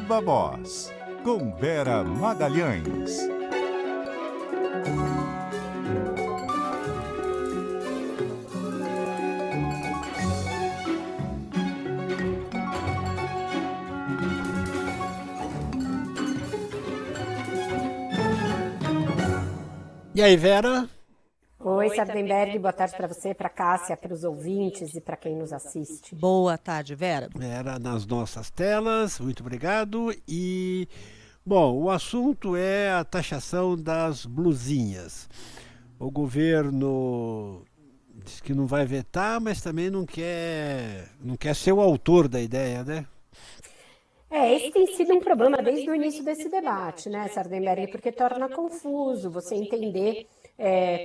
Viva Voz, com Vera Magalhães. E aí, Vera? Oi, Sardenberg, boa tarde para você, para Cássia, para os ouvintes e para quem nos assiste. Boa tarde, Vera. Vera nas nossas telas, muito obrigado. E, bom, o assunto é a taxação das blusinhas. O governo diz que não vai vetar, mas também não quer ser o autor da ideia, né? Esse tem sido um problema desde o início desse debate, né, Sardenberg, porque torna confuso você entender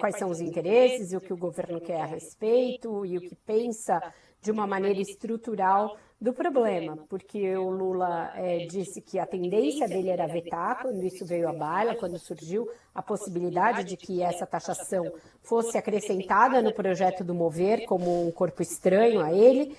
quais são os interesses e o que o governo quer a respeito e o que pensa de uma maneira estrutural do problema, porque o Lula disse que a tendência dele era vetar quando isso veio à baila, quando surgiu a possibilidade de que essa taxação fosse acrescentada no projeto do Mover como um corpo estranho a ele.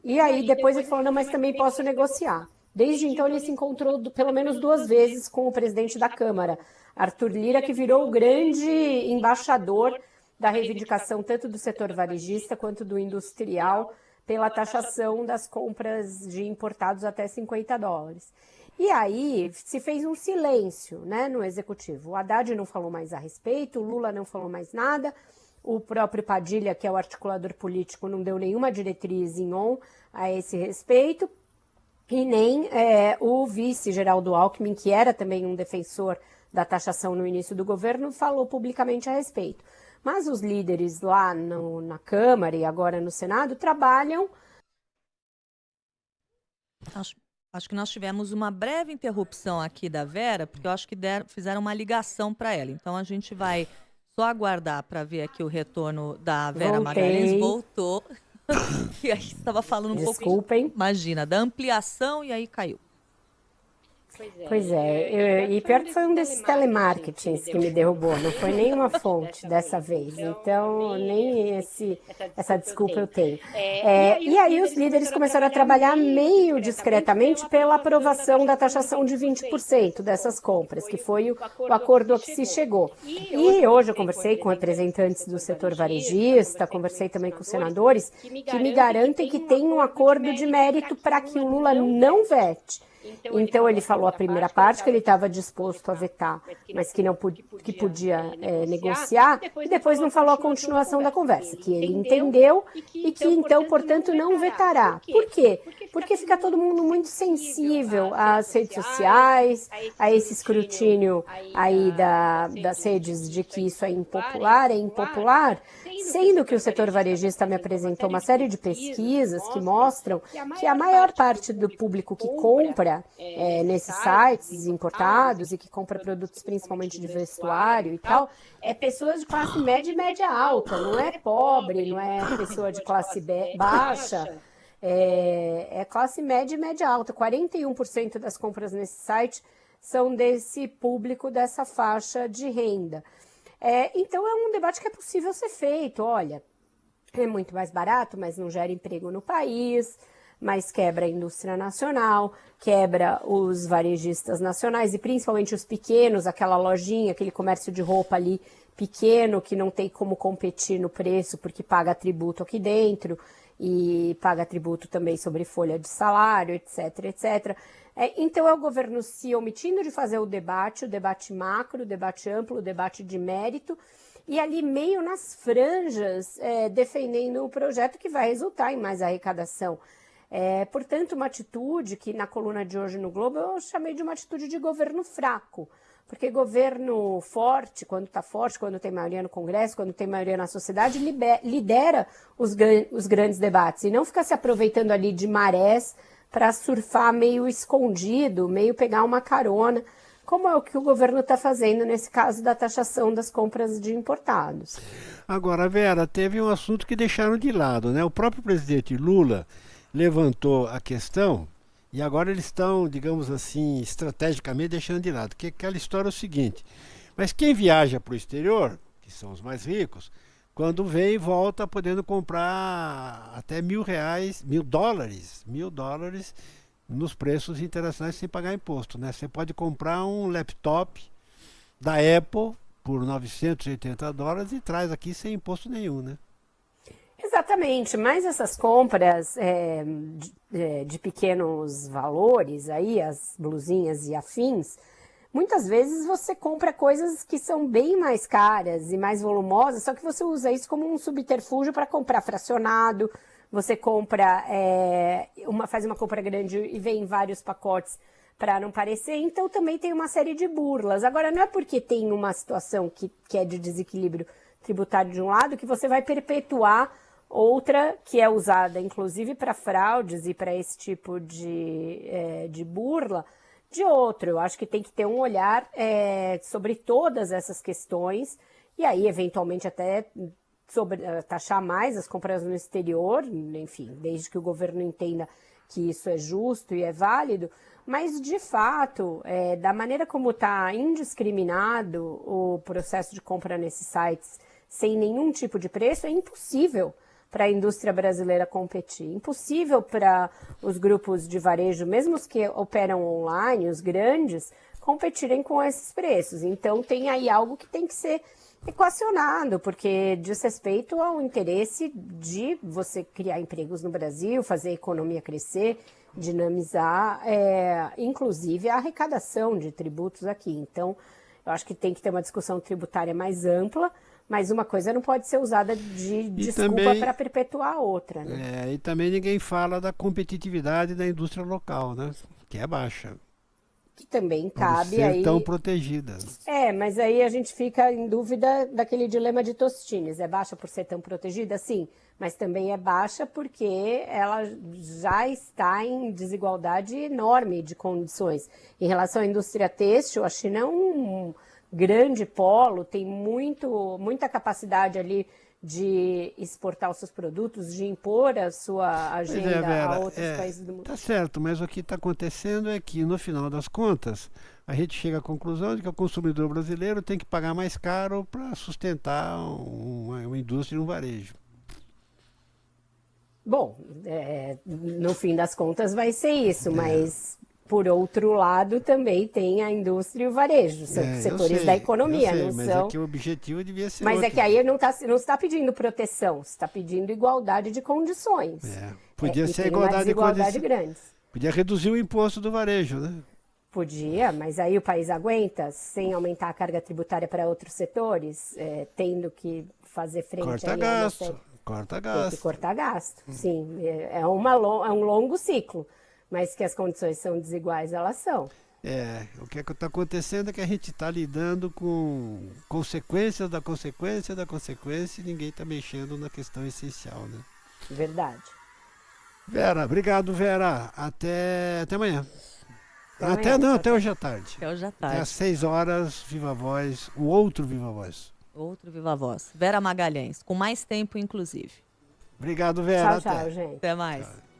E aí depois ele falou, não, mas também posso negociar. Desde então ele se encontrou pelo menos 2 vezes com o presidente da Câmara, Arthur Lira, que virou o grande embaixador da reivindicação tanto do setor varejista quanto do industrial pela taxação das compras de importados até $50. E aí se fez um silêncio, né, no executivo. O Haddad não falou mais a respeito, o Lula não falou mais nada. O próprio Padilha, que é o articulador político, não deu nenhuma diretriz em on a esse respeito, e nem o vice Geraldo Alckmin, que era também um defensor da taxação no início do governo, falou publicamente a respeito. Mas os líderes lá na Câmara e agora no Senado trabalham... Acho que nós tivemos uma breve interrupção aqui da Vera, porque eu acho que fizeram uma ligação para ela. Então a gente vai... Só aguardar para ver aqui o retorno da Vera Magalhães. Voltou. E aí estava falando um pouco, imagina, da ampliação e aí caiu. Pois é, e pior que foi um desses telemarketings que me derrubou, não foi nenhuma fonte dessa vez, então nem essa desculpa eu tenho. E aí os líderes começaram a trabalhar meio discretamente pela aprovação da taxação de 20% dessas compras, que foi o acordo a que se chegou. E hoje eu conversei com representantes do setor varejista, conversei também com senadores, que me garantem que tem um acordo de mérito para que o Lula não vete. Então ele falou a primeira parte que ele estava disposto a vetar, mas que podia negociar, e depois não falou a continuação da conversa, que ele entendeu e que então, portanto, não vetará. Por quê? Porque fica todo mundo muito sensível às redes sociais, a esse escrutínio aí das redes de que isso é impopular, sendo que o setor varejista me apresentou uma série de pesquisas que mostram que a maior parte do público que compra nesses sites importados e que compra produtos principalmente de vestuário e tal, é pessoas de classe média e média alta, não é pobre, não é pessoa de classe baixa, é classe média e média alta. 41% das compras nesse site são desse público, dessa faixa de renda. Então é um debate que é possível ser feito. Olha, é muito mais barato, mas não gera emprego no país, mas quebra a indústria nacional, quebra os varejistas nacionais e principalmente os pequenos, aquela lojinha, aquele comércio de roupa ali pequeno que não tem como competir no preço porque paga tributo aqui dentro e paga tributo também sobre folha de salário, etc, etc. Então é o governo se omitindo de fazer o debate macro, o debate amplo, o debate de mérito, e ali meio nas franjas defendendo o projeto que vai resultar em mais arrecadação. Portanto, uma atitude que na coluna de hoje no Globo eu chamei de uma atitude de governo fraco, porque governo forte, quando tem maioria no Congresso, quando tem maioria na sociedade, lidera os grandes debates e não fica se aproveitando ali de marés para surfar meio escondido, meio pegar uma carona, como é o que o governo está fazendo nesse caso da taxação das compras de importados. Agora, Vera, teve um assunto que deixaram de lado, né? O próprio presidente Lula levantou a questão e agora eles estão, digamos assim, estrategicamente deixando de lado. Porque aquela história é o seguinte: mas quem viaja para o exterior, que são os mais ricos, quando vem, volta podendo comprar até $1.000, $1.000, nos preços internacionais sem pagar imposto, né? Você pode comprar um laptop da Apple por $980 e traz aqui sem imposto nenhum, né? Exatamente, mas essas compras de pequenos valores, aí, as blusinhas e afins, muitas vezes você compra coisas que são bem mais caras e mais volumosas, só que você usa isso como um subterfúgio para comprar fracionado. Você compra, faz uma compra grande e vem em vários pacotes para não parecer. Então também tem uma série de burlas. Agora, não é porque tem uma situação que é de desequilíbrio tributário de um lado que você vai perpetuar outra que é usada, inclusive, para fraudes e para esse tipo de burla, de outro. Eu acho que tem que ter um olhar sobre todas essas questões e aí, eventualmente, até taxar mais as compras no exterior, enfim, desde que o governo entenda que isso é justo e é válido, mas, de fato, da maneira como está indiscriminado o processo de compra nesses sites sem nenhum tipo de preço, é impossível para a indústria brasileira competir. Impossível para os grupos de varejo, mesmo os que operam online, os grandes, competirem com esses preços. Então, tem aí algo que tem que ser equacionado, porque diz respeito ao interesse de você criar empregos no Brasil, fazer a economia crescer, dinamizar, inclusive a arrecadação de tributos aqui. Então, eu acho que tem que ter uma discussão tributária mais ampla, mas uma coisa não pode ser usada de desculpa para perpetuar a outra, né? E também ninguém fala da competitividade da indústria local, né? Que é baixa. Que também Por cabe ser aí. tão protegida. Mas aí a gente fica em dúvida daquele dilema de Tostines. É baixa por ser tão protegida? Sim, mas também é baixa porque ela já está em desigualdade enorme de condições. Em relação à indústria têxtil, a China é um grande polo, tem muita capacidade ali de exportar os seus produtos, de impor a sua agenda Vera, a outros países do mundo. Tá certo, mas o que está acontecendo é que, no final das contas, a gente chega à conclusão de que o consumidor brasileiro tem que pagar mais caro para sustentar uma indústria e um varejo. Bom, no fim das contas vai ser isso, mas por outro lado também tem a indústria e o varejo, são setores da economia, não mas são. É que o objetivo devia ser Mas outro. é que aí não está pedindo proteção, está pedindo igualdade de condições. Podia ser tem igualdade de condições. grande. Podia reduzir o imposto do varejo, né? Podia, mas aí o país aguenta sem aumentar a carga tributária para outros setores, tendo que fazer frente Corta aí gasto, a uma série. corta Tem gasto. que cortar gasto, sim. É um longo ciclo, mas que as condições são desiguais, elas são. O que está acontecendo é que a gente está lidando com consequências da consequência da consequência e ninguém está mexendo na questão essencial, né? Verdade. Vera, obrigado, Vera. Até amanhã. Até hoje à tarde. Até hoje à Até tarde. às 6 horas, Viva Voz, o outro Viva Voz. Outro Viva Voz. Vera Magalhães, com mais tempo, inclusive. Obrigado, Vera. Tchau, gente. Até mais. Tchau.